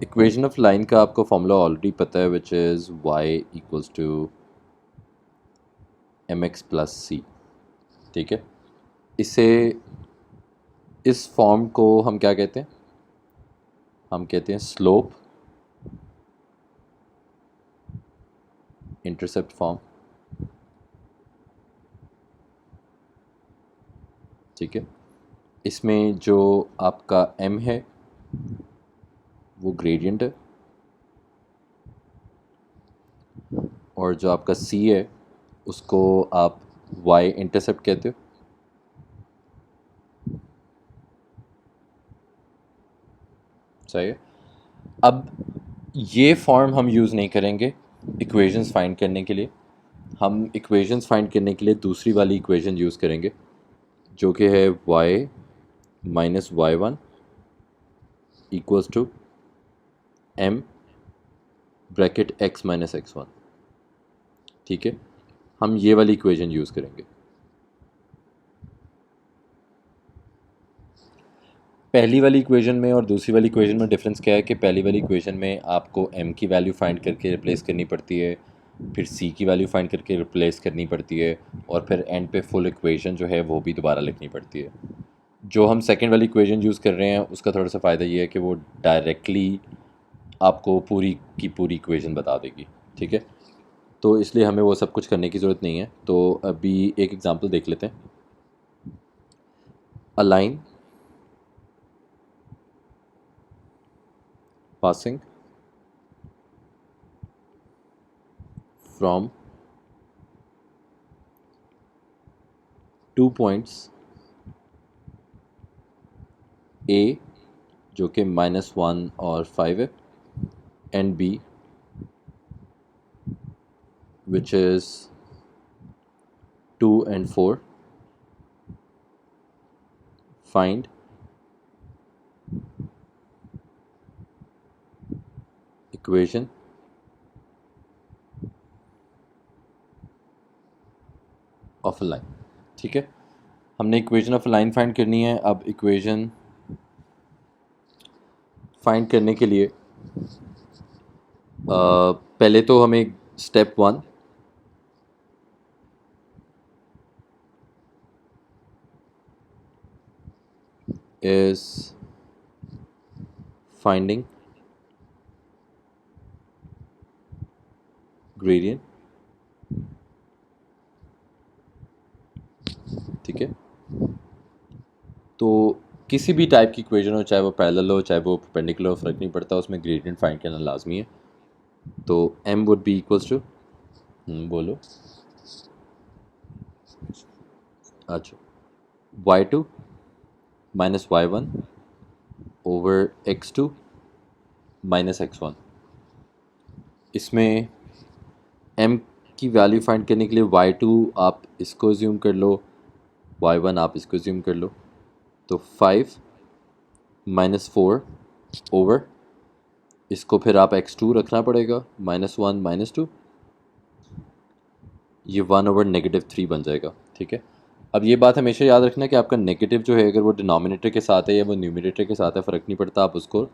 Equation of line का आपको formula already पता है, which is y equals to m x plus c. ठीक है, इसे इस फॉर्म को हम क्या कहते हैं? हम कहते हैं स्लोप इंटरसेप्ट फॉर्म। ठीक है, इसमें जो आपका m है वो ग्रेडियंट है, और जो आपका c है उसको आप y इंटरसेप्ट कहते हो। सही है। अब ये फॉर्म हम यूज़ नहीं करेंगे इक्वेशंस फाइंड करने के लिए। हम इक्वेशंस फाइंड करने के लिए दूसरी वाली इक्वेशन यूज़ करेंगे, जो कि है y minus y one equals to m bracket x minus x one. ठीक है, हम ये वाली इक्वेशन यूज़ करेंगे। पहली वाली इक्वेशन में और दूसरी वाली इक्वेशन में डिफरेंस क्या है कि पहली वाली इक्वेशन में आपको m की वैल्यू फाइंड करके रिप्लेस करनी पड़ती है, फिर c की वैल्यू फाइंड करके रिप्लेस करनी पड़ती है, और फिर एंड पे फुल इक्वेशन जो है वो भी दोबारा लिखनी पड़ती है। जो हम सेकंड वाली इक्वेशन यूज़ कर रहे हैं उसका थोड़ा सा फ़ायदा ये है कि वो डायरेक्टली आपको पूरी की पूरी इक्वेशन बता देगी। ठीक है, तो इसलिए हमें वो सब कुछ करने की ज़रूरत नहीं है। तो अभी एक एग्जांपल देख लेते हैं। A line passing from 2 points A जो कि -1 और 5 है, and B which is 2 and 4, find equation of a line। ठीक है, हमने इक्वेशन ऑफ लाइन फाइंड करनी है। अब इक्वेशन फाइंड करने के लिए पहले तो हमें स्टेप 1 is finding gradient। ठीक है, तो किसी भी टाइप की इक्वेशन हो, चाहे वो पैरेलल हो चाहे वो परपेंडिकुलर हो, फ़र्क नहीं पड़ता, उसमें ग्रेडियंट फाइंड करना लाजमी है। तो m would be equals to, बोलो। अच्छा, y2 minus y one over x2 minus x1। इसमें m की वैल्यू फाइंड करने के लिए y2 आप इसको ज़्यूम कर लो, y1 आप इसको ज़्यूम कर लो। तो 5 माइनस 4 ओवर, इसको फिर आप x2 रखना पड़ेगा, -1 -2, ये 1 ओवर -3 बन जाएगा। ठीक है, अब ये बात हमेशा याद रखना कि आपका नेगेटिव जो है अगर वो डिनोमिनेटर के साथ है या वो न्यूमिनेटर के साथ है, फ़र्क नहीं पड़ता, आप उसको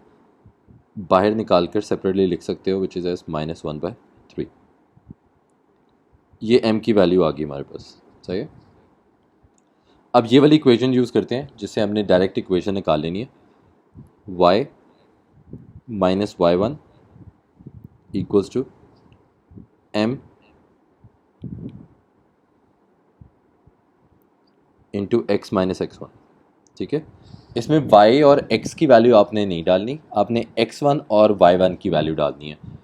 बाहर निकाल कर सेपरेटली लिख सकते हो, विच इज़ एस -1/3। ये m की वैल्यू आ गई हमारे पास। सही है, अब ये वाली इक्वेशन यूज़ करते हैं जिससे हमने डायरेक्ट इक्वेशन निकाल लेनी है। y minus y one equals to m into x minus x one. ठीक है, इसमें y और x की वैल्यू आपने नहीं डालनी, आपने x1 और y1 की वैल्यू डालनी है।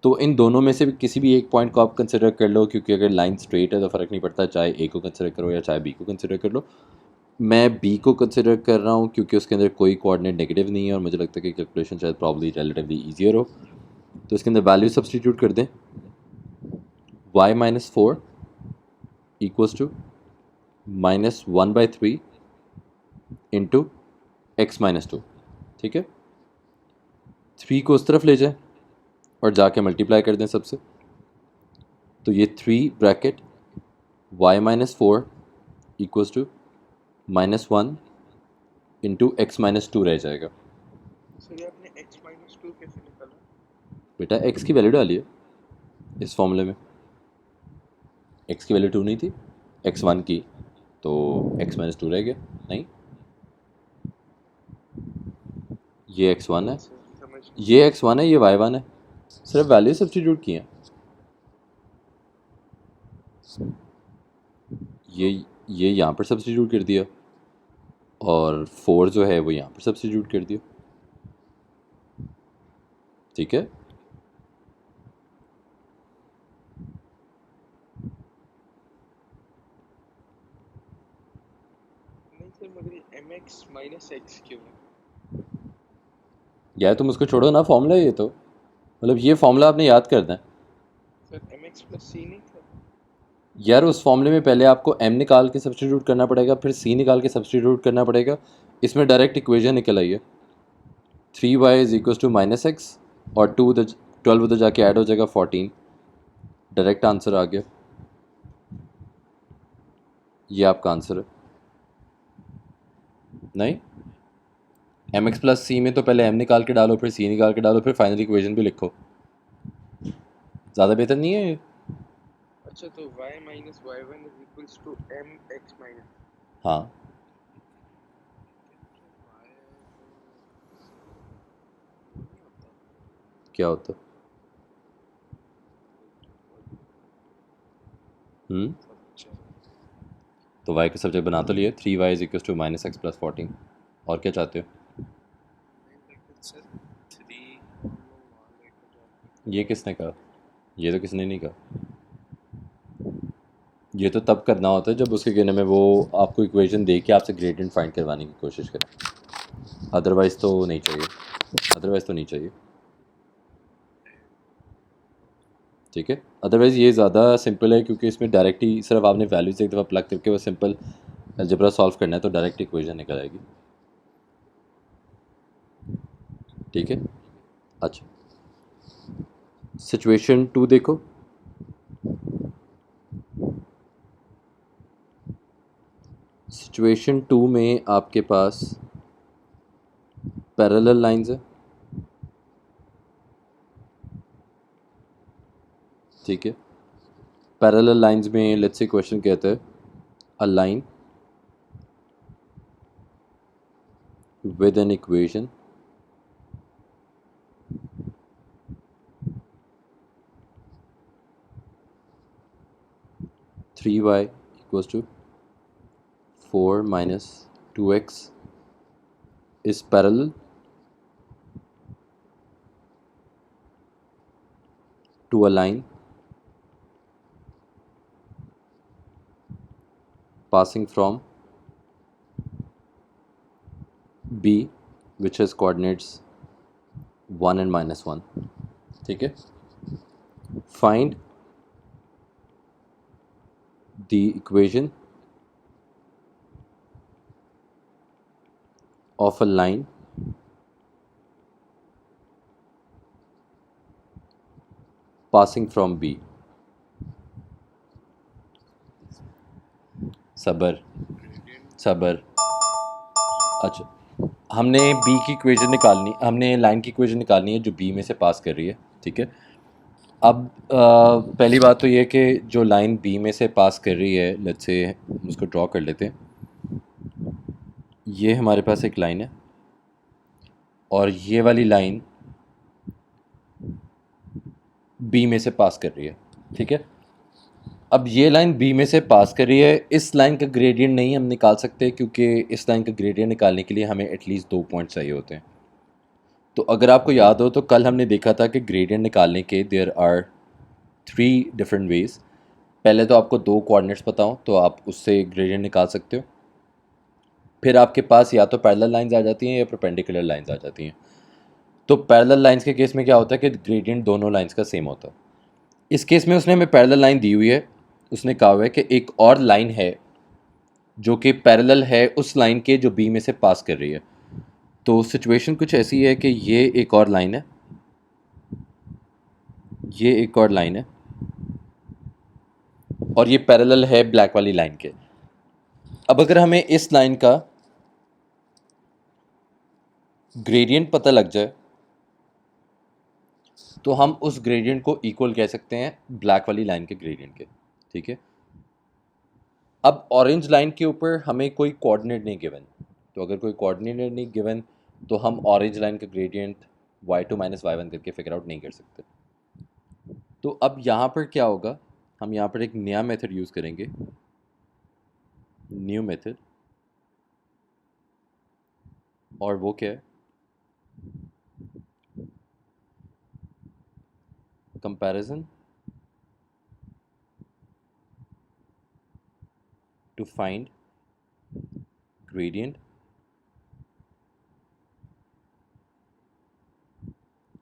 तो इन दोनों में से भी किसी भी एक पॉइंट को आप कंसिडर कर लो, क्योंकि अगर लाइन स्ट्रेट है तो फ़र्क नहीं पड़ता, चाहे a को कंसिडर करो या चाहे b को कंसिडर कर लो। मैं b को कंसिडर कर रहा हूँ क्योंकि उसके अंदर कोई कोऑर्डिनेट नेगेटिव नहीं है और मुझे लगता है कि कैलकुलेशन शायद प्रॉब्ली रिलेटिवली ईजियर हो। तो इसके अंदर वैल्यू सब्सटीट्यूट कर दें, y minus 4 equals to -1/3 into x minus 2। ठीक है, 3 को उस तरफ ले जाएं और जाके मल्टीप्लाई कर दें सबसे, तो ये 3 bracket y minus 4 equals to -1 into x minus 2 रह जाएगा। सर ये आपने x -2 कैसे निकाला? बेटा x की वैल्यू डालिए इस फॉर्मूले में। x की वैल्यू 2 नहीं थी, x1 की, तो x माइनस 2 रह गया। नहीं, ये x1 है, सर समझ ये x1 है, ये y1 है, सिर्फ वैल्यू सब्स्टिट्यूट की है। ये यहाँ पर सब्स्टिट्यूट कर दिया और 4 जो है वो यहाँ पर सब्स्टिट्यूट कर दिया। ठीक है, नहीं सर, मगर ये mx माइनस एक्स क्यों है? यार तुम उसको छोड़ो ना, फॉर्मूला ये तो, मतलब ये फॉर्मूला आपने याद करना है। सर mx प्लस सी नहीं था? यार उस फॉर्मूले में पहले आपको m निकाल के सब्स्टिट्यूट करना पड़ेगा, फिर c निकाल के सब्स्टिट्यूट करना पड़ेगा। इसमें डायरेक्ट इक्वेशन निकल आई है, 3y is equal to minus x और 12 उधर जाके ऐड हो जाएगा 14, डायरेक्ट आंसर आ गया। ये आपका आंसर है। नहीं, एम एक्स प्लस सी में तो पहले m निकाल के डालो, फिर c निकाल के डालो, फिर फाइनल इक्वेशन भी लिखो। ज़्यादा बेहतर नहीं है ये? अच्छा, तो y minus y one is equals to m x minus. हाँ, वो नहीं होता। क्या होता? अच्छा, तो y का सब्जेक्ट बना तो लिए, 3y is equal to minus x plus 14। और क्या चाहते हो? नहीं लेकिन सर 3 और वो वहाँ लेकर जाके ये किसने कहा? ये तो किसने नहीं कहा। ये तो तब करना होता है जब उसके कहने में वो आपको इक्वेशन दे के आपसे ग्रेडियंट फाइंड करवाने की कोशिश करे, अदरवाइज़ तो नहीं चाहिए, अदरवाइज़ तो नहीं चाहिए। ठीक है, अदरवाइज़ ये ज़्यादा सिंपल है क्योंकि इसमें डायरेक्ट ही सिर्फ आपने वैल्यूज एक दफ़ा प्लग करके वो सिंपल अलजेब्रा सॉल्व करना है तो डायरेक्ट इक्वेशन निकल आएगी। ठीक है, अच्छा सिचुएशन 2 देखो। सिचुएशन 2 में आपके पास पैरेलल लाइंस है। ठीक है, पैरेलल लाइंस में लेट्स से क्वेश्चन कहता है a line with an equation three y equals to 4 minus 2x is parallel to a line passing from B which has coordinates 1 and minus 1. ठीक है, find the equation of a line passing from B. सबर सबर। अच्छा, हमने B की equation निकालनी, हमने line की इक्वेशन निकालनी है जो बी में से पास कर रही है। ठीक है, अब पहली बात तो ये कि जो लाइन बी में से पास कर रही है, लेट्स से उसको ड्रॉ कर लेते हैं। ये हमारे पास एक लाइन है और ये वाली लाइन बी में से पास कर रही है। ठीक है, अब ये लाइन बी में से पास कर रही है, इस लाइन का ग्रेडियंट नहीं हम निकाल सकते क्योंकि इस लाइन का ग्रेडियंट निकालने के लिए हमें एटलीस्ट 2 पॉइंट चाहिए होते हैं। तो अगर आपको याद हो तो कल हमने देखा था कि ग्रेडियंट निकालने के देयर आर 3 डिफरेंट वेज। पहले तो आपको 2 कोऑर्डिनेट्स पता हो तो आप उससे ग्रेडियंट निकाल सकते हो, फिर आपके पास या तो पैरेलल लाइंस आ जाती हैं या परपेंडिकुलर लाइंस आ जाती हैं। तो पैरेलल लाइंस के केस में क्या होता है कि ग्रेडियंट दोनों लाइंस का सेम होता है। इस केस में उसने हमें पैरेलल लाइन दी हुई है, उसने कहा हुआ है कि एक और लाइन है जो कि पैरेलल है उस लाइन के जो बी में से पास कर रही है। तो सिचुएशन कुछ ऐसी है कि ये एक और लाइन है, ये एक और लाइन है और ये पैरेलल है ब्लैक वाली लाइन के। अब अगर हमें इस लाइन का ग्रेडियंट पता लग जाए तो हम उस ग्रेडियंट को इक्वल कह सकते हैं ब्लैक वाली लाइन के ग्रेडियंट के, ठीक है। अब ऑरेंज लाइन के ऊपर हमें कोई कोऑर्डिनेट नहीं गिवन, तो अगर कोई कोऑर्डिनेट नहीं गिवन तो हम ऑरेंज लाइन का ग्रेडियंट y2 माइनस y1 करके फिगर आउट नहीं कर सकते। तो अब यहाँ पर क्या होगा, हम यहाँ पर एक नया मेथड यूज़ करेंगे, न्यू मेथड, और वो क्या है, comparison to find gradient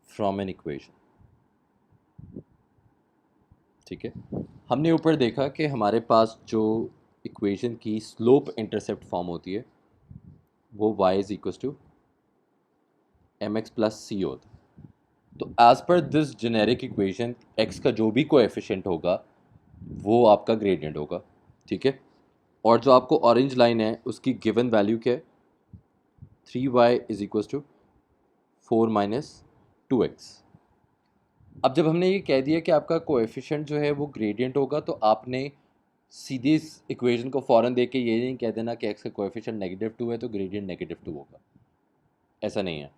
from an equation, ठीक है। हमने ऊपर देखा कि हमारे पास जो इक्वेशन की स्लोप इंटरसेप्ट फॉर्म होती है वो y is equal to m x plus c होता है। तो as per this generic equation x का जो भी कोएफिशिएंट होगा वो आपका ग्रेडियंट होगा, ठीक है। और जो आपको ऑरेंज लाइन है उसकी गिवन वैल्यू क्या है, 3y is equal to 4 minus 2x। अब जब हमने ये कह दिया कि आपका कोएफिशिएंट जो है वो ग्रेडियंट होगा, तो आपने सीधे इस इक्वेशन को फ़ौरन देख के ये नहीं कह देना कि x का कोएफिशिएंट -2 है तो ग्रेडियंट -2 होगा, ऐसा नहीं है।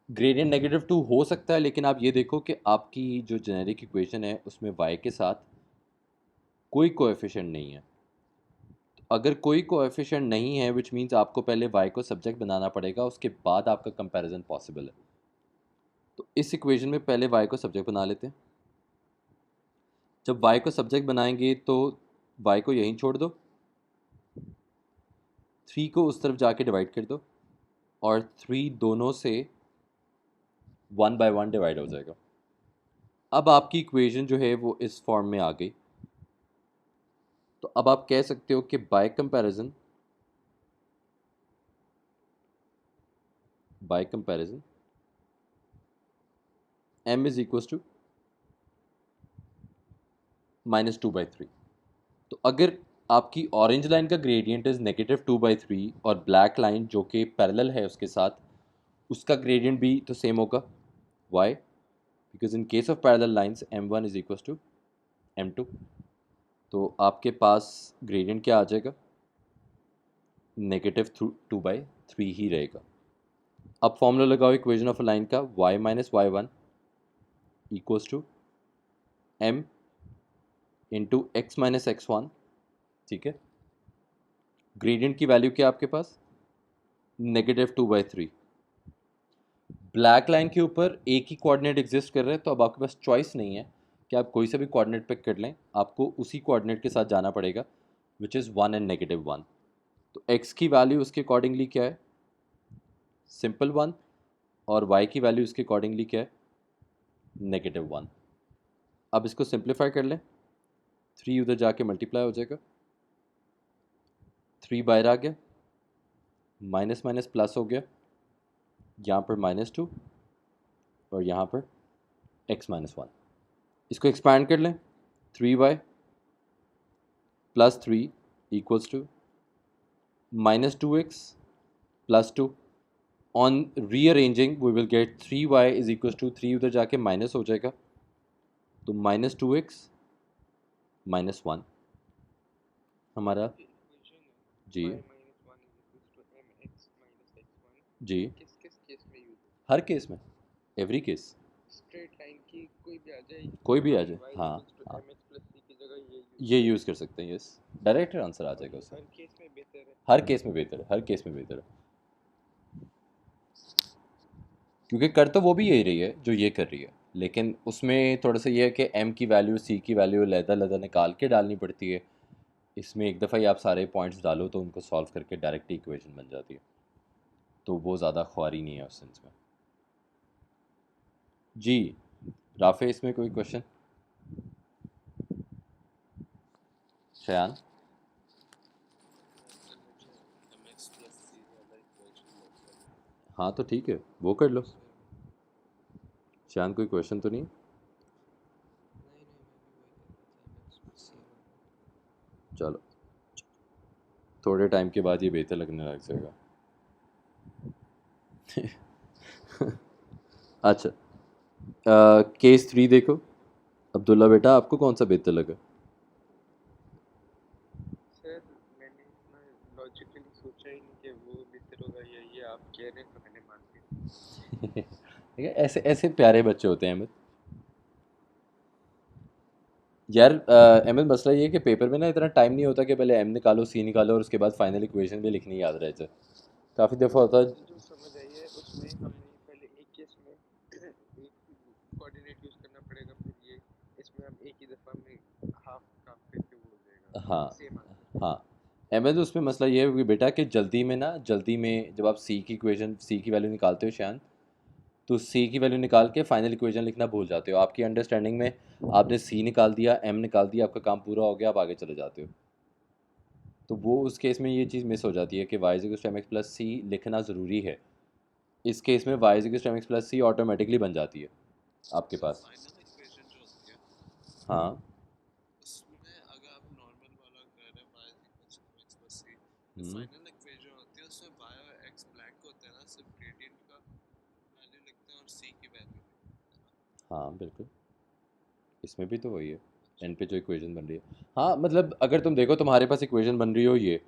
ग्रेडियंट -2 हो सकता है, लेकिन आप ये देखो कि आपकी जो जेनेरिक इक्वेशन है उसमें y के साथ कोई कोएफिशिएंट नहीं है। तो अगर कोई कोएफिशिएंट नहीं है विच मीन्स आपको पहले y को सब्जेक्ट बनाना पड़ेगा, उसके बाद आपका कंपैरिजन पॉसिबल है। तो इस इक्वेशन में पहले y को सब्जेक्ट बना लेते हैं। जब y को सब्जेक्ट बनाएंगे तो y को यहीं छोड़ दो, 3 को उस तरफ जाके डिवाइड कर दो, और 3 दोनों से 1 बाय 1 डिवाइड हो जाएगा। अब आपकी इक्वेशन जो है वो इस फॉर्म में आ गई। तो अब आप कह सकते हो कि by comparison m is equal to -2/3। तो अगर आपकी ऑरेंज लाइन का ग्रेडियंट इज -2/3 और ब्लैक लाइन जो कि पैरेलल है उसके साथ, उसका ग्रेडियंट भी तो सेम होगा, y, because in case of parallel lines m1 is equal to m2। तो आपके पास ग्रेडियंट क्या आ जाएगा, -2/3 ही रहेगा। अब फॉर्मूला लगाओ इक्वेशन ऑफ अ लाइन का, y minus y1 equals to m into x minus x1, ठीक है। ग्रेडियंट की वैल्यू क्या है आपके पास, -2/3। ब्लैक लाइन के ऊपर एक ही कोऑर्डिनेट एग्जिस्ट कर रहे हैं, तो अब आपके पास चॉइस नहीं है कि आप कोई सा भी कोऑर्डिनेट पिक कर लें, आपको उसी कोऑर्डिनेट के साथ जाना पड़ेगा विच इज़ 1 एंड -1। तो x की वैल्यू उसके अकॉर्डिंगली क्या है, सिंपल 1, और y की वैल्यू उसके अकॉर्डिंगली क्या है, -1। अब इसको सिंप्लीफाई कर लें, 3 उधर जाके मल्टीप्लाई हो जाएगा, 3 बाहर आ गया, माइनस माइनस प्लस हो गया, यहाँ पर -2 और यहाँ पर x-1। इसको एक्सपैंड कर लें, 3y plus 3 equals to -2x plus 2। On rearranging we will get 3y is equals to 3 उधर जाके माइनस हो जाएगा, तो -2x -1 हमारा, इक्वेशन है जी y minus 1 is equal to mx minus x1 जी, किस किस केस में यूज हर केस में, एवरी केस, स्ट्रेट लाइन की कोई भी आ जाए, कोई भी आ हम जाए, y हाँ इक्वल्स टू हाँ, mx प्लस c की जगह ये ये यूज यूज़ कर सकते हैं, यस, डायरेक्ट आंसर आ और जाएगा ये उससे। हर केस में बेहतर है। हर केस में बेहतर है, हर केस में बेहतर है, क्योंकि कर तो वो भी यही रही है जो ये कर रही है, लेकिन उसमें थोड़ा सा ये है कि m की वैल्यू c की वैल्यू लहदा निकाल के डालनी पड़ती है। इसमें एक दफ़ा ही आप सारे पॉइंट्स डालो तो उनको सॉल्व करके डायरेक्ट इक्वेशन बन जाती है, तो वो ज़्यादा ख्वारी नहीं है उस सेंस में। जी राफे, इसमें कोई क्वेश्चन, शयान? सर मुझे mx प्लस c वाला इक्वेशन मतलब हाँ तो ठीक है, वो कर लो। उसमें शयान कोई क्वेश्चन तो नहीं? नहीं नहीं मैं भी वही कर रहा था mx प्लस c वाला। चलो, थोड़े टाइम के बाद ये बेहतर लगने लग जाएगा। अच्छा, केस 3 देखो। अब्दुल्ला बेटा, आपको कौन सा बेहतर लगा? सर मैंने इतना लॉजिकली सोचा ही नहीं कि वो बेहतर होगा या ये आप कह रहे हैं तो मैंने मान लिया। ठीक है, ऐसे ऐसे प्यारे बच्चे होते हैं अहमद। यार अहमद, मसला ये है कि पेपर में ना इतना टाइम नहीं होता कि पहले एम निकालो, सी निकालो और उसके बाद फाइनल इक्वेशन भी लिखनी याद रहे। काफ़ी दफ़ा होता है। मुझे जो समझ आई है उसमें हमें पहले एक केस में एक कोऑर्डिनेट यूज करना पड़ेगा, फिर ये इसमें हम एक ही दफा में हाफ काम करके वो हो जाएगा हाँ सेम आंसर। हाँ, अहमद उसमें मसला ये है कि बेटा कि जल्दी में ना, जल्दी में जब आप सी की वैल्यू निकालते हो शान, तो सी की वैल्यू निकाल के फाइनल इक्वेशन लिखना भूल जाते हो। आपकी अंडरस्टैंडिंग में आपने सी निकाल दिया, एम निकाल दिया, आपका काम पूरा हो गया, आप आगे चले जाते हो। तो वो उस केस में ये चीज़ मिस हो जाती है कि y is equal to m x plus c लिखना ज़रूरी है। इस केस में y is equal to m x plus c automatically बन जाती है आपके सर पास। फाइनल इक्वेशन जो होती है हाँ। उसमें अगर आप नॉर्मल वाला कर रहे हैं y equals to x plus c, जो हम्म, फाइनल इक्वेशन होती है उसमें y और x ब्लैंक होते हैं ना, सिर्फ ग्रेडियंट का वैल्यू लिखते हैं और c की वैल्यू लिखते हैं ना। हाँ बिल्कुल, इसमें भी तो वही है। अच्छा। एंड पे जो इक्वेशन बन रही है, हाँ मतलब अगर तुम देखो तुम्हारे पास इक्वेशन बन रही हो ये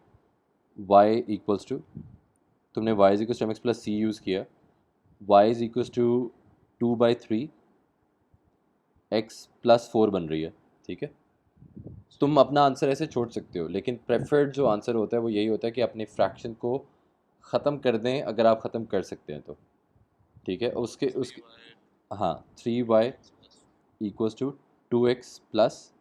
y इक्वल्स टू, तुमने y is equal to m x plus c use किया, y is equal to 2/3 x plus 4 बन रही है। ठीक है, अच्छा। तुम अपना आंसर ऐसे छोड़ सकते हो, लेकिन प्रेफर्ड जो आंसर होता है वो यही होता है कि अपने फ्रैक्शन को ख़त्म कर दें अगर आप ख़त्म कर सकते हैं तो। ठीक है, उसके थ्री उसके वाई हाँ, three two y x plus equals to 2x plus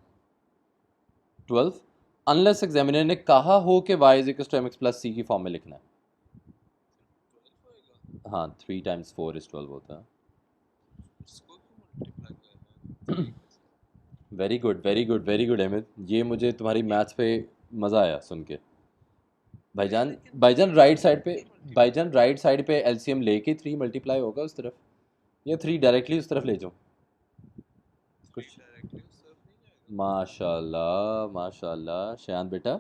12, unless examiner ने कहा हो कि y is equal to m x plus c की फॉर्म में लिखना है। 12 होएगा। हाँ, 3 टाइम्स 4 इज 12 होता है। इसको क्यों मल्टीप्लाई कर रहे हैं, थ्री कैसे? Very good, very good, very good Ahmad, ये मुझे तुम्हारी मैथ्स पे मज़ा आया सुन के। नहीं भाईजान, लेकिन भाईजान थ्री राइट को साइड पे, क्यों मल्टीप्लाई भाईजान राइट साइड पे एलसीएम लेके 3 मल्टीप्लाई होगा उस तरफ, या 3 डायरेक्टली उस तरफ ले जाओ थ्री कुछ। डायरेक्टली उस तरफ नहीं जाएगा? माशाल्लाह माशाल्लाह शान बेटा,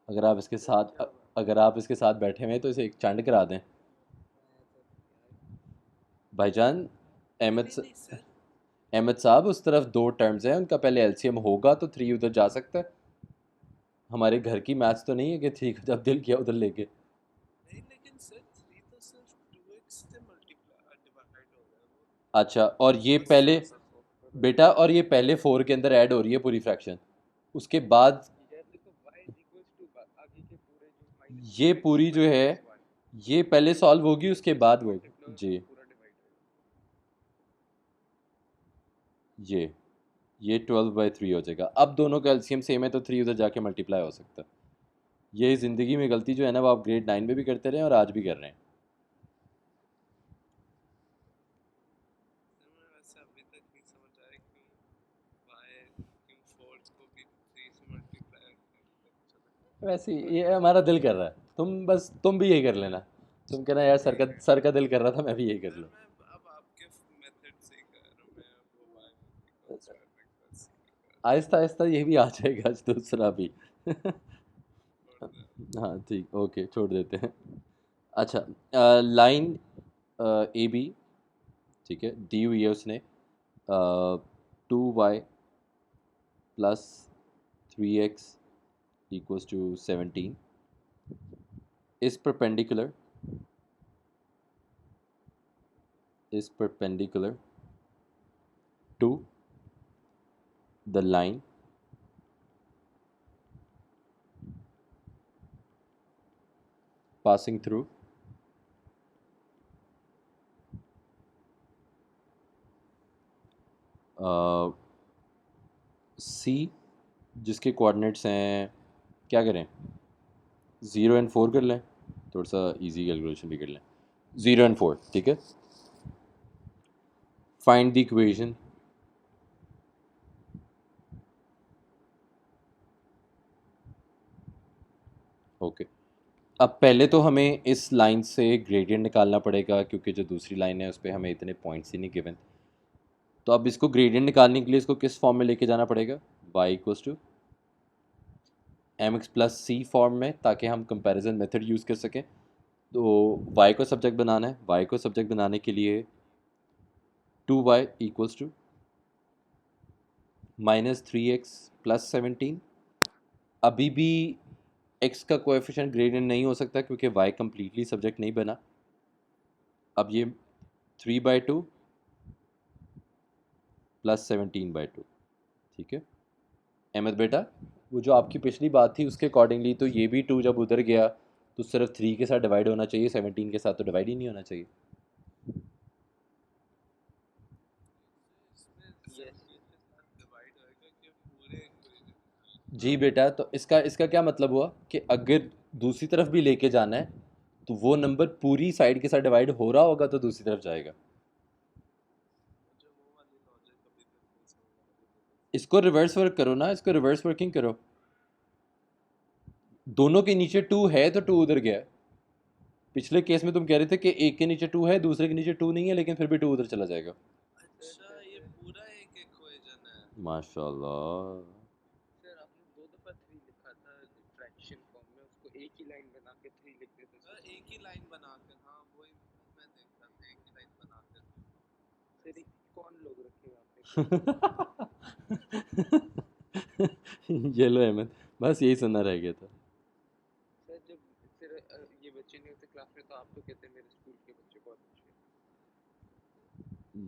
अगर आप इसके सर साथ क्या बात? अगर आप इसके साथ बैठे हुए हैं तो इसे एक चंड करा दें। मैं तो नहीं यार। भाईजान, नहीं अहमद नहीं स- नहीं सर। अहमद साहब, उस तरफ दो टर्म्स हैं, उनका पहले एलसीएम होगा तो 3 उधर जा सकता है। हमारे घर की मैथ्स तो नहीं है कि 3 को जब दिल किया उधर लेके। नहीं लेकिन सर थ्री तो सिर्फ टू एक्स से मल्टीप्लाई डिवाइड हो रहा है वो। अच्छा, और ये बस पहले, थोड़ा सा फोर बेटा और ये पहले 4 के अंदर ऐड हो रही है पूरी फ्रैक्शन, उसके बाद यार देखो y इज इक्वल्स टू आगे के पूरे जो माइनस ये टू एक्स पूरी जो माइनस है एक्स वन, ये पहले माइनस सॉल्व टू होगी एक्स उसके एक्स बाद टू वो। मल्टीप्लाई होगा जी, वो पूरा डिवाइड होगा। ये ये 12/3 हो जाएगा। अब दोनों का एलसीएम सेम है तो 3 उधर जाके मल्टीप्लाई हो सकता है। ये ज़िंदगी में गलती जो है ना वो आप ग्रेड 9 में भी करते रहे और आज भी कर रहे हैं। सर मैं वैसे अभी तक नहीं समझ आया क्यों y क्यों फोर्थ को भी थ्री से मल्टीप्लाई चला। वैसे बट ये हमारा दिल कर रहा है, तुम भी यही कर लेना। तुम कहना यार ठीक है। सर का दिल कर रहा था, मैं भी यही कर सर लूँ। मैं अब आपके मेथड से ही कर रहा हूँ, मैं अब वो y equals to mx plus c नहीं कर रहा। आहिस्ता आहिस्ता ये भी आ जाएगा आज दूसरा भी। छोड़ दे अब। हाँ ठीक, ओके छोड़ देते हैं। अच्छा, लाइन ए बी, ठीक है, दी हुई है उसने 2y plus 3x equals to 17 is perpendicular to the line passing through C, जिसके कोऑर्डिनेट्स हैं, क्या करें, 0 और 4 कर लें, थोड़ा सा इजी कैलकुलेशन भी कर लें। 0 और 4, ठीक है। Find the equation. ओके, अब पहले तो हमें इस लाइन से ग्रेडियंट निकालना पड़ेगा क्योंकि जो दूसरी लाइन है उस पर हमें इतने पॉइंट्स ही नहीं गिवन। तो अब इसको ग्रेडियंट निकालने के लिए इसको किस फॉर्म में लेके जाना पड़ेगा, y equals to m x plus c form में, ताकि हम कंपैरिजन मेथड यूज़ कर सकें। तो y को सब्जेक्ट बनाना है, y को सब्जेक्ट बनाने के लिए 2y इक्वल्स टू -3x + 17। अभी भी x का कोएफिशिएंट ग्रेडियंट नहीं हो सकता क्योंकि y कम्प्लीटली सब्जेक्ट नहीं बना। अब ये 3/2 + 17/2, ठीक है। अहमद बेटा, वो जो आपकी पिछली बात थी उसके अकॉर्डिंगली तो ये भी 2 जब उधर गया तो सिर्फ 3 के साथ डिवाइड होना चाहिए, 17 के साथ तो डिवाइड ही नहीं होना चाहिए। यस। जी बेटा, तो इसका इसका क्या मतलब हुआ कि अगर दूसरी तरफ भी लेके जाना है तो वो नंबर पूरी साइड के साथ डिवाइड हो रहा होगा तो दूसरी तरफ जाएगा। इसको रिवर्स वर्क करो ना, इसको रिवर्स वर्किंग करो। दोनों के नीचे 2 है तो 2 उधर गया है। पिछले केस में तुम कह रहे थे कि एक के नीचे 2 है, दूसरे के नीचे 2 नहीं है, लेकिन फिर भी 2 उधर चला जाएगा। अच्छा, ये पूरा एक इक्वेशन है। माशाल्लाह। सर आपने 2 दफा 3 लिखा था फ्रैक्शन फॉर्म में, उसको एक ही लाइन बना के 3 लिख देते थे। एक ही लाइन बनाकर, हाँ वही मैं देखता था, एक ही लाइन बनाकर। सर ये कौन लोग रखे वहाँ पे? ये लो अहमद, बस यही सुनना रह गया था। सर जब फिर ये बच्चे नहीं होते क्लास में तो आप तो कहते हैं मेरे स्कूल के बच्चे बहुत अच्छे हैं।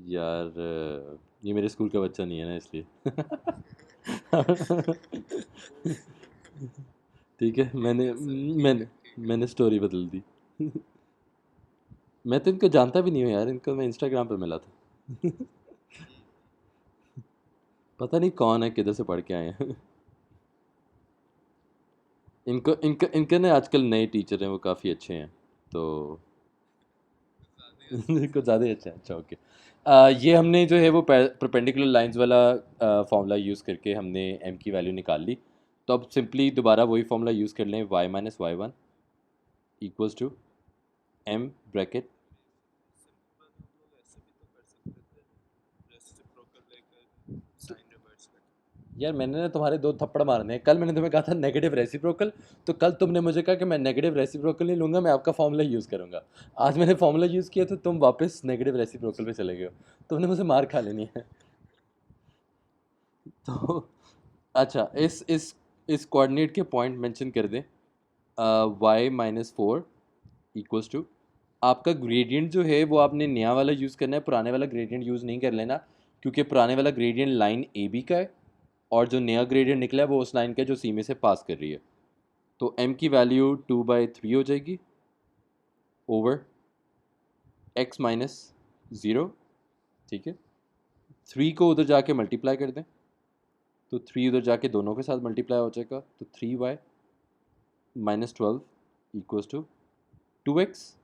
यार ये मेरे स्कूल का बच्चा नहीं है ना, इसलिए। ठीक है, मैंने मैंने स्टोरी बदल दी। मैं तो इनको जानता भी नहीं हूँ यार, इनको मैं इंस्टाग्राम पे मिला था। पता नहीं कौन है, किधर से पढ़ के आए हैं। इनको इनका इनके ना आजकल नए टीचर हैं, वो काफ़ी अच्छे हैं तो। कुछ ज़्यादा ही अच्छा है, अच्छा ओके। ये हमने जो है वो परपेंडिकुलर लाइंस वाला फॉर्मूला यूज़ करके हमने m की वैल्यू निकाल ली। तो अब सिंपली दोबारा वही फॉर्मूला यूज़ कर लें, y - y1 equals to m bracket. यार मैंने ना तुम्हारे 2 थप्पड़ मारने हैं। कल मैंने तुम्हें कहा था नेगेटिव रेसिप्रोकल, तो कल तुमने मुझे कहा कि मैं नेगेटिव रेसिप्रोकल नहीं लूँगा, मैं आपका फॉर्मूला यूज़ करूँगा। आज मैंने फॉर्मूला यूज़ किया तो तुम वापस नेगेटिव रेसिप्रोकल पे चले गए हो। तुमने मुझे मार खा लेनी है। तो अच्छा, इस कोऑर्डिनेट के पॉइंट मेंशन कर दें। y - 4 इक्वल्स टू, आपका ग्रेडियंट जो है वो आपने नया वाला यूज़ करना है, पुराने वाला ग्रेडियंट यूज़ नहीं कर लेना, क्योंकि पुराने वाला ग्रेडियंट लाइन ए बी का है और जो नया ग्रेडियंट निकला है वो उस लाइन का है जो सी में से पास कर रही है। तो m की वैल्यू 2/3 हो जाएगी ओवर x - 0, ठीक है। 3 को उधर जाके मल्टीप्लाई कर दें तो 3 उधर जाके दोनों के साथ मल्टीप्लाई हो जाएगा, तो 3y - 12 इक्वल्स टू 2x।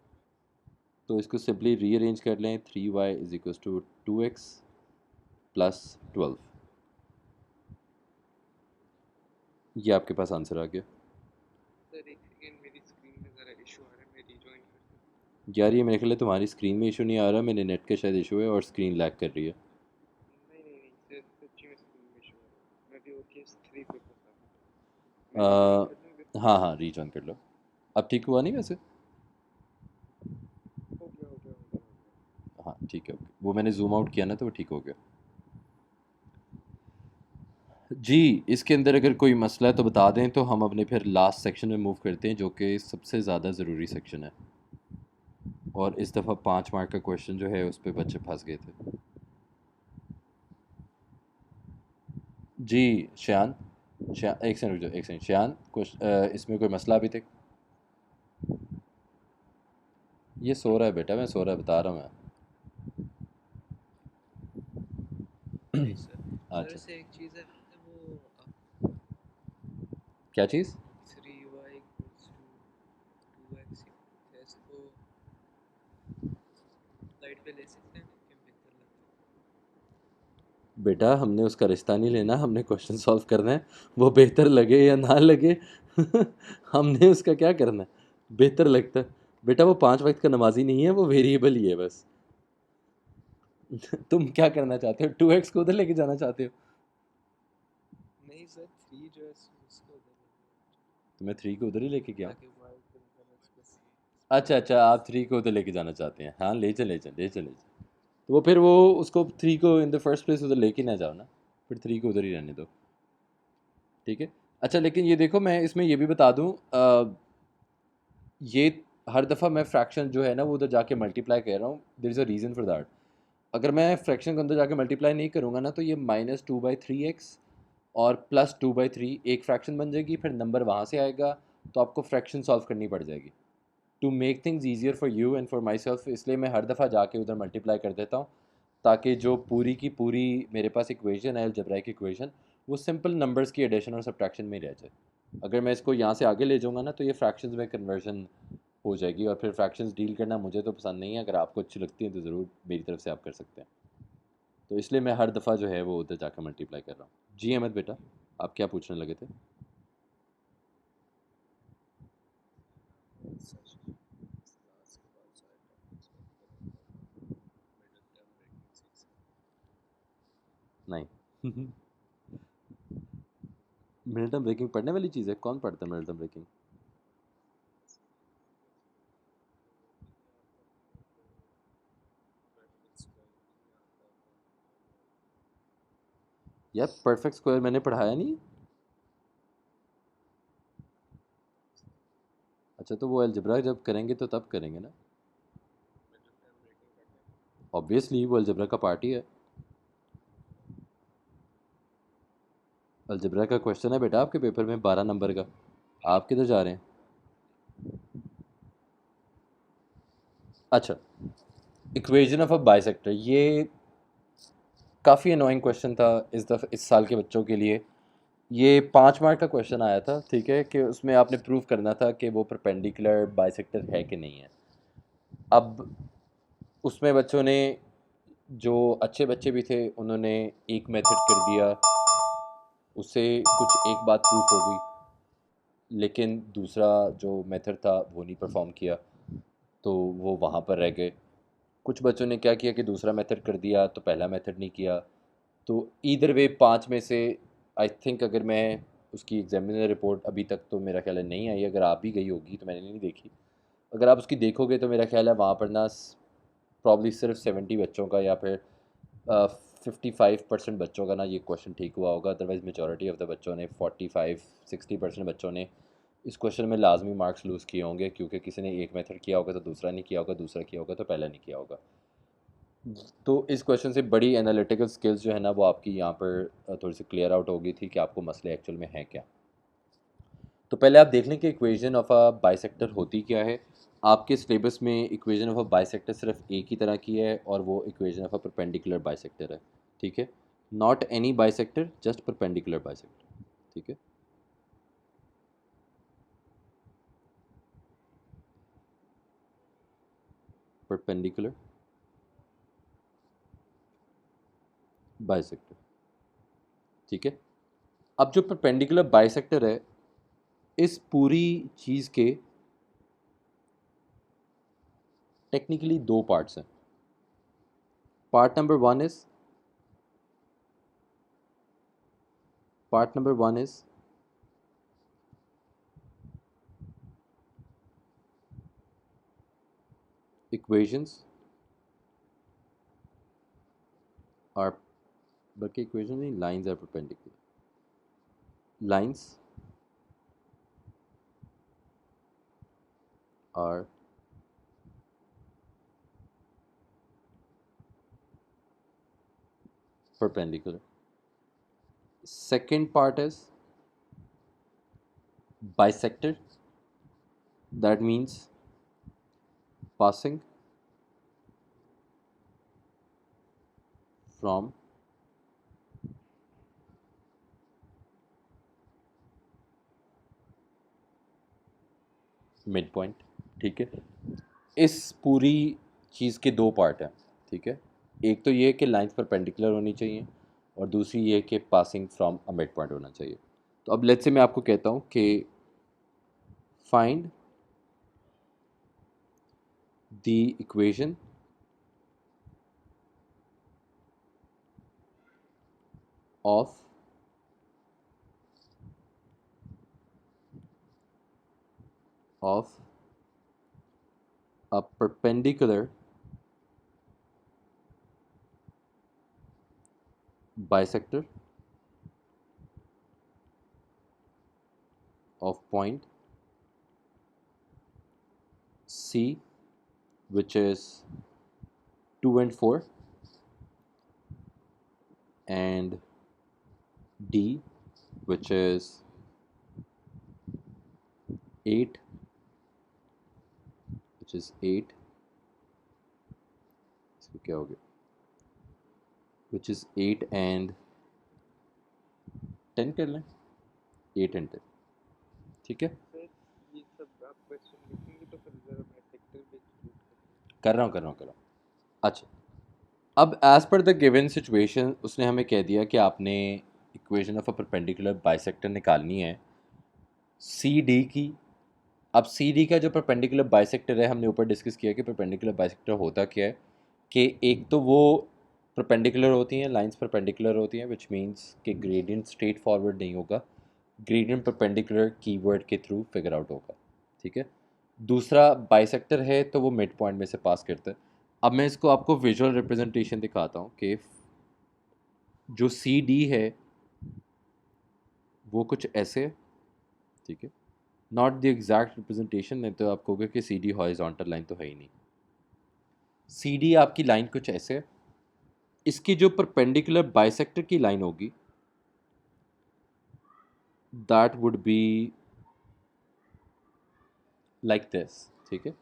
तो इसको सिंपली रीअरेंज कर लें, 3y is equals to 2x + 12। ये आपके पास आंसर आ गया। सर एक सेकेंड, मेरी स्क्रीन में ज़रा इशू आ रहा है, मैं रिजॉइन कर दूँ? यार ये मेरे ख्याल है तुम्हारी स्क्रीन में इशू नहीं आ रहा, मेरे नेट का शायद इशू है और स्क्रीन लैग कर रही है। नहीं नहीं नहीं सर, सच्ची में स्क्रीन में इशू आ रहा है। मैं भी वो केस 3 पे फंसा हूँ। अ, मैं रिजॉइन कर दूँ अगर? हाँ हाँ, रीजॉइन कर लो। अब ठीक हुआ नहीं वैसे? हो गया। हाँ ठीक है, ओके, वो मैंने जूम आउट किया ना तो वो ठीक हो गया। जी, इसके अंदर अगर कोई मसला है तो बता दें, तो हम अपने फिर लास्ट सेक्शन में मूव करते हैं जो कि सबसे ज़्यादा ज़रूरी सेक्शन है। और इस दफ़ा 5 मार्क का क्वेश्चन जो है उस पर बच्चे फंस गए थे। जी शान, एक सेकंड रुक जाओ, एक सेकंड शान, इसमें कोई मसला अभी तक? ये सो रहा है बेटा, मैं सो रहा है, बता रहा हूँ नहीं मैं। सर, सर अच्छा, से एक चीज़ है, वो क्या चीज़? 3y इक्वल्स टू 2x, इसको स्लाइड पे ले सकते हैं कि बेहतर लगता बेटा हमने उसका रिश्ता नहीं लेना, हमने क्वेश्चन सॉल्व करना है। वो बेहतर लगे या ना लगे, हमने उसका क्या करना है? बेहतर लगता है बेटा, वो 5 वक्त का नमाजी नहीं है, वो वेरिएबल ही है बस। तुम क्या करना चाहते हो, 2x को उधर लेके जाना चाहते हो? है? नहीं सर, 3 जो है उसको उधर तो मैं 3 को उधर ही लेके गया हूँ। ताकि y के अंदर x प्लस अच्छा अच्छा, आप 3 को उधर लेके जाना चाहते हैं, हाँ ले चले, ले चले, ले चले। तो वो फिर वो उसको 3 को इन द फर्स्ट प्लेस उधर लेके ना जाओ ना, फिर 3 को उधर ही रहने दो, ठीक है। अच्छा लेकिन ये देखो, मैं इसमें ये भी बता दूँ, ये हर दफ़ा मैं फ्रैक्शन जो है ना वो उधर जाके मल्टीप्लाई कर रहा हूँ, there is a reason for that. अगर मैं फ्रैक्शन के अंदर जाके मल्टीप्लाई नहीं करूँगा ना, तो ये -2/3x और +2/3 एक फ्रैक्शन बन जाएगी, फिर नंबर वहाँ से आएगा, तो आपको फ्रैक्शन सॉल्व करनी पड़ जाएगी। To make things easier for you and for myself, इसलिए मैं हर दफ़ा जाके उधर मल्टीप्लाई कर देता हूँ, ताकि जो पूरी की पूरी मेरे पास इक्वेशन है, अलजेब्राइक इक्वेशन, वो सिंपल नंबर्स की एडिशन और सब्ट्रैक्शन में ही रह जाए। अगर मैं इसको यहाँ से आगे ले जाऊँगा ना, तो ये फ्रैक्शंस में कन्वर्जन हो जाएगी, और फिर फ्रैक्शंस डील करना मुझे तो पसंद नहीं है। अगर आपको अच्छी लगती है तो ज़रूर मेरी तरफ से आप कर सकते हैं। तो इसलिए मैं हर दफ़ा जो है वो उधर जाकर मल्टीप्लाई कर रहा हूँ। जी अहमद बेटा, आप क्या पूछने लगे थे? सच क्लास के बाद सारे टॉपिक्स बंद करूँगा, मिडिल टर्म ब्रेकिंग सीख सकते नहीं। मिड टर्म ब्रेकिंग पढ़ने वाली चीज़ है? कौन पढ़ता है मिड टर्म ब्रेकिंग? यार परफेक्ट स्क्वायर मैंने पढ़ाया नहीं। अच्छा तो वो अलजेब्रा जब करेंगे तो तब करेंगे ना, ऑब्वियसली वो अलजेब्रा का पार्ट ही है। अलजेब्रा का क्वेश्चन है बेटा आपके पेपर में 12 नंबर का, आप किधर जा रहे हैं? अच्छा, इक्वेशन ऑफ अ बाइसेक्टर, ये काफ़ी अनोइंग क्वेश्चन था इस साल के बच्चों के लिए। ये 5 मार्क का क्वेश्चन आया था, ठीक है, कि उसमें आपने प्रूव करना था कि वो परपेंडिकुलर बाइसेक्टर है कि नहीं है। अब उसमें बच्चों ने, जो अच्छे बच्चे भी थे, उन्होंने एक मेथड कर दिया, उससे कुछ एक बात प्रूफ हो गई, लेकिन दूसरा जो मेथड था वो नहीं परफॉर्म किया, तो वो वहाँ पर रह गए। कुछ बच्चों ने क्या किया कि दूसरा मेथड कर दिया तो पहला मेथड नहीं किया। तो ईदर वे 5 में से आई थिंक, अगर मैं उसकी एग्जामिनर रिपोर्ट अभी तक तो मेरा ख्याल है नहीं आई, अगर आप भी गई होगी तो मैंने नहीं देखी। अगर आप उसकी देखोगे तो मेरा ख्याल है वहाँ पर ना प्रॉब्ली सिर्फ 70 बच्चों का या फिर 55% बच्चों का ना ये क्वेश्चन ठीक हुआ होगा। अदरवाइज़ मेजॉरिटी ऑफ द बच्चों ने, 45-60% बच्चों ने इस क्वेश्चन में लाजमी मार्क्स लूज़ किए होंगे, क्योंकि किसी ने एक मेथड किया होगा तो दूसरा नहीं किया होगा, दूसरा किया होगा तो पहला नहीं किया होगा। तो इस क्वेश्चन से बड़ी एनालिटिकल स्किल्स जो है ना वो आपकी यहाँ पर थोड़ी सी क्लियर आउट हो गई थी कि आपको मसले एक्चुअल में हैं क्या। तो पहले आप देख लें कि इक्वेशन ऑफ अ बाइसेक्टर होती क्या है। आपके सिलेबस में इक्वेशन ऑफ अ बाइसेक्टर सिर्फ एक ही तरह की है, और वो equation of a perpendicular bisector है, ठीक है। Not any bisector, just perpendicular bisector, ठीक है। परपेंडिकुलर बाइसेक्टर, ठीक है। अब जो परपेंडिकुलर बाइसेक्टर है, इस पूरी चीज़ के टेक्निकली 2 पार्ट्स हैं। Part number 1 is part number 1 is equations are, बल्कि इक्वेशन नहीं, lines are perpendicular, lines are perpendicular. Second part is bisector, that means passing from mid point, ठीक है। इस पूरी चीज़ के 2 पार्ट हैं, ठीक है। एक तो ये कि लाइंस परपेंडिकुलर होनी चाहिए, और दूसरी ये कि passing from a mid point होना चाहिए। तो अब लेट्स से मैं आपको कहता हूँ कि find the equation of of a perpendicular bisector of point C, which is 2 and 4, and D, which is 8, which is 8, इसको क्या हो गया, which is 8 and 10 कर लें, 8 and 10, ठीक है। सर ये सब आप क्वेश्चन लिखेंगे तो फिर ज़रा मैं सेक्टर भी एक्सक्लूड कर रहा हूँ। अच्छा, अब as per the given situation उसने हमें कह दिया कि आपने equation of a perpendicular bisector निकालनी है सी डी की। अब सी डी का जो परपेंडिकुलर बाइसेक्टर है, हमने ऊपर डिस्कस किया कि परपेंडिकुलर बाइसेक्टर होता क्या है, कि एक तो वो परपेंडिकुलर होती हैं, लाइंस परपेंडिकुलर होती हैं, विच मीन्स कि ग्रेडियंट स्ट्रेट फॉरवर्ड नहीं होगा, ग्रेडियंट परपेंडिकुलर कीवर्ड के थ्रू फिगर आउट होगा, ठीक है। दूसरा बाइसेक्टर है तो वो मिड पॉइंट में से पास करता है। अब मैं इसको आपको विजुअल रिप्रेजेंटेशन दिखाता हूँ कि जो सी डी है वो कुछ ऐसे, ठीक है, नॉट द एग्जैक्ट रिप्रेजेंटेशन, नहीं तो आप कहोगे कि सी डी हॉरिजॉन्टल लाइन तो है ही नहीं। सी डी आपकी लाइन कुछ ऐसे, इसकी जो परपेंडिकुलर बाइसेक्टर की लाइन होगी that would be like this, ठीक है।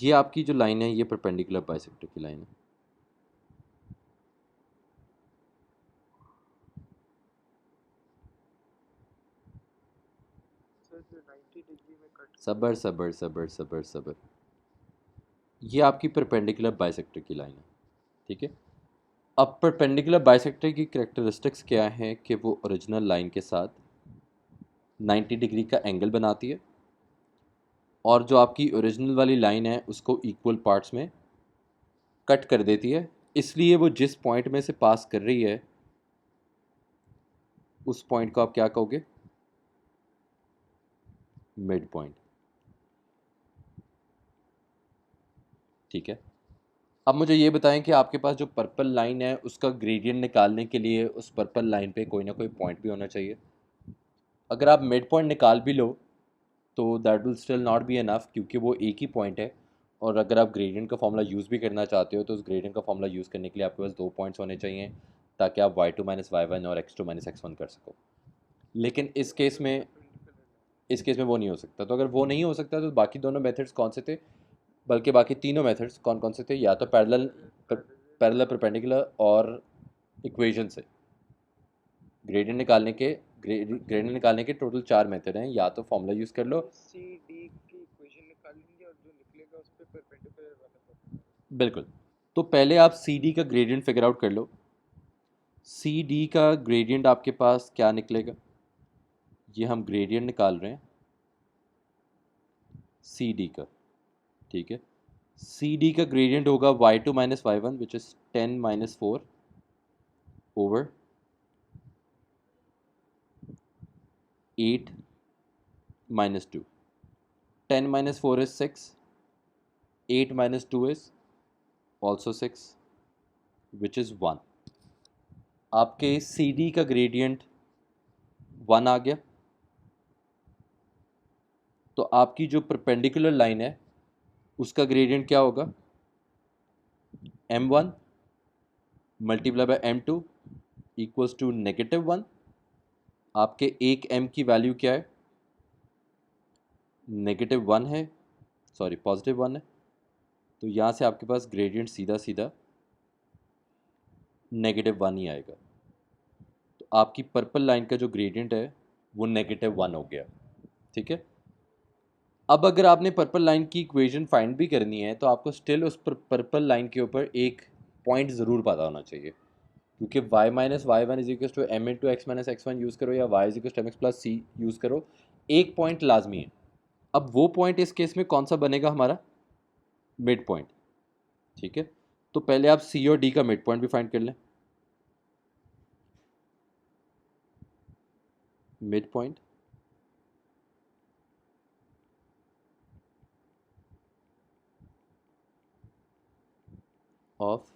ये आपकी जो लाइन है ये परपेंडिकुलर बाइसेक्टर की लाइन है। सर जो 90 डिग्री में कट सबर सबर सबर सबर सबर, ये आपकी परपेंडिकुलर बाइसेक्टर की लाइन है, ठीक है। अब परपेंडिकुलर बाइसेक्टर की कैरेक्टरिस्टिक्स क्या है कि वो ओरिजिनल लाइन के साथ 90 डिग्री का एंगल बनाती है, और जो आपकी ओरिजिनल वाली लाइन है उसको इक्वल पार्ट्स में कट कर देती है। इसलिए वो जिस पॉइंट में से पास कर रही है उस पॉइंट को आप क्या कहोगे, मिड पॉइंट, ठीक है। अब मुझे ये बताएं कि आपके पास जो पर्पल लाइन है उसका ग्रेडियंट निकालने के लिए उस पर्पल लाइन पे कोई ना कोई पॉइंट भी होना चाहिए। अगर आप मिड पॉइंट निकाल भी लो तो that will still not be enough, क्योंकि वो एक ही पॉइंट है। और अगर आप ग्रेडियंट का फॉर्मूला यूज़ भी करना चाहते हो तो उस ग्रेडियंट का फॉर्मूला यूज़ करने के लिए आपके पास 2 पॉइंट्स होने चाहिए, ताकि आप y2 माइनस वाई वन और x2 माइनस x1 कर सको। लेकिन इस केस में वो नहीं हो सकता। तो अगर वो नहीं हो सकता तो बाकी दोनों मेथड्स कौन से थे, बल्कि बाकी तीनों मेथड्स कौन कौन से थे, या तो पैरेलल परपेंडिकुलर और इक्वेशन से ग्रेडियंट निकालने के, ग्रेडियंट निकालने के टोटल 4 मेथड हैं। या तो फॉर्मूला यूज़ कर लो, सी डी की इक्वेशन निकालेंगे और जो निकलेगा उस पर परपेंडिकुलर वाला फॉर्मूला। बिल्कुल। तो पहले आप सी डी का ग्रेडियंट फिगर आउट कर लो। सी डी का ग्रेडियंट आपके पास क्या निकलेगा, ये हम ग्रेडियंट निकाल रहे हैं सी डी का, ठीक है। सी डी का ग्रेडियंट होगा y2 minus y one, which is 10 minus 4 over 8 minus 2। 10 minus 4 is 6, 8 minus 2 is also 6, which is 1। आपके सी डी का ग्रेडियंट 1 आ गया। तो आपकी जो परपेंडिकुलर लाइन है उसका ग्रेडियंट क्या होगा, m1 multiply by m2 equals to -1। आपके एक m की वैल्यू क्या है, -1 है, सॉरी +1 है। तो यहाँ से आपके पास ग्रेडियंट सीधा सीधा -1 ही आएगा। तो आपकी पर्पल लाइन का जो ग्रेडियंट है वो -1 हो गया, ठीक है। अब अगर आपने पर्पल लाइन की इक्वेशन फाइंड भी करनी है तो आपको स्टिल उस पर्पल लाइन के ऊपर एक पॉइंट ज़रूर पता होना चाहिए, क्योंकि y minus y one is equal to m into x minus x one use करो या y is equal to m x plus c use करो, एक पॉइंट लाजमी है। अब वो पॉइंट इस केस में कौन सा बनेगा, हमारा मिड पॉइंट, ठीक है। तो पहले आप सी और डी का मिड पॉइंट भी फाइंड कर लें। Mid point of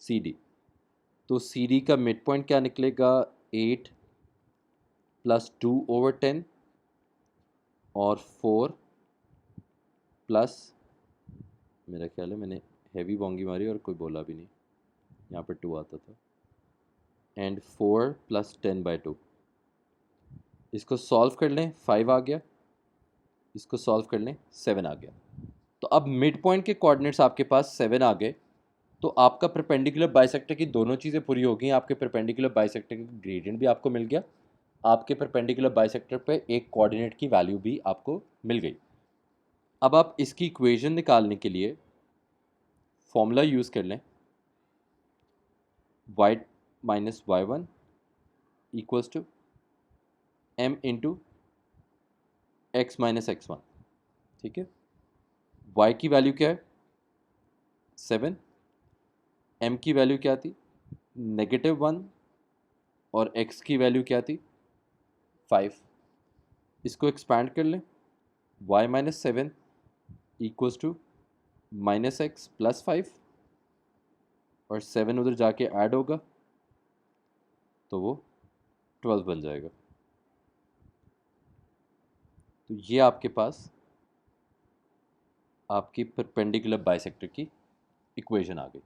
c d, तो सी डी का मिड पॉइंट क्या निकलेगा, 8 + 2/10 और 4 प्लस, मेरा ख्याल है मैंने हैवी बोंगी मारी और कोई बोला भी नहीं, यहाँ पर 2 आता था, एंड 4 + 10/2। इसको सॉल्व कर लें, 5 आ गया, इसको सॉल्व कर लें, 7 आ गया। तो अब मिड पॉइंट के कोऑर्डिनेट्स आपके पास 7 आ गए, तो आपका परपेंडिकुलर बाइसेक्टर की दोनों चीज़ें पूरी हो गई। आपके परपेंडिकुलर बाइसेक्टर का ग्रेडियंट भी आपको मिल गया, आपके परपेंडिकुलर बाइसेक्टर पे एक कोऑर्डिनेट की वैल्यू भी आपको मिल गई। अब आप इसकी इक्वेशन निकालने के लिए फॉर्मूला यूज़ कर लें, y - y1 = m × x - x1। ठीक है, y की वैल्यू क्या है, 7, m की वैल्यू क्या थी, -1, और x की वैल्यू क्या थी, 5। इसको एक्सपैंड कर लें, y - 7 = -x + 5, और 7 उधर जाके ऐड होगा तो वो 12 बन जाएगा। तो ये आपके पास आपकी परपेंडिकुलर बाइसेक्टर की इक्वेशन आ गई।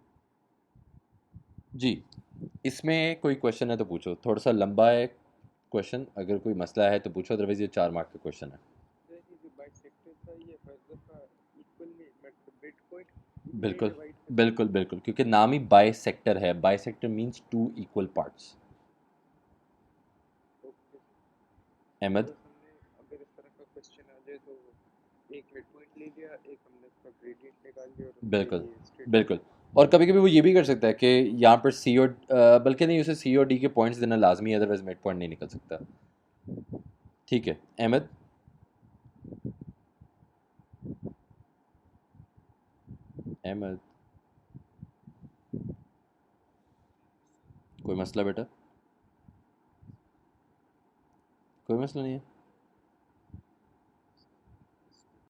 जी, इसमें कोई क्वेश्चन है तो पूछो, थोड़ा सा लंबा है क्वेश्चन, अगर कोई मसला है तो पूछो, अदरवाइज ये 4 मार्क का क्वेश्चन है। सर ये जो बाइसेक्टर था ये हर दफा इक्वली मतलब मिड पॉइंट में बिल्कुल डिवाइड कर बिल्कुल बिल्कुल, क्योंकि नाम ही बाइसेक्टर है, bisector means 2 equal parts. Okay. Ahmad, बस हमने अगर इस तरह का क्वेश्चन आ जाए तो एक मिड पॉइंट ले लिया, एक हमने उसका ग्रेडियंट निकाल लिया और उससे बिल्कुल ये स्ट्रेट बिल्कुल। और कभी कभी वो ये भी कर सकता है कि यहाँ पर सी और बल्कि नहीं, उसे सी और डी के पॉइंट्स देना लाजमी है, अदरवाइज मिड पॉइंट नहीं निकल सकता। ठीक है अहमद, अहमद कोई मसला बेटा, कोई मसला नहीं है।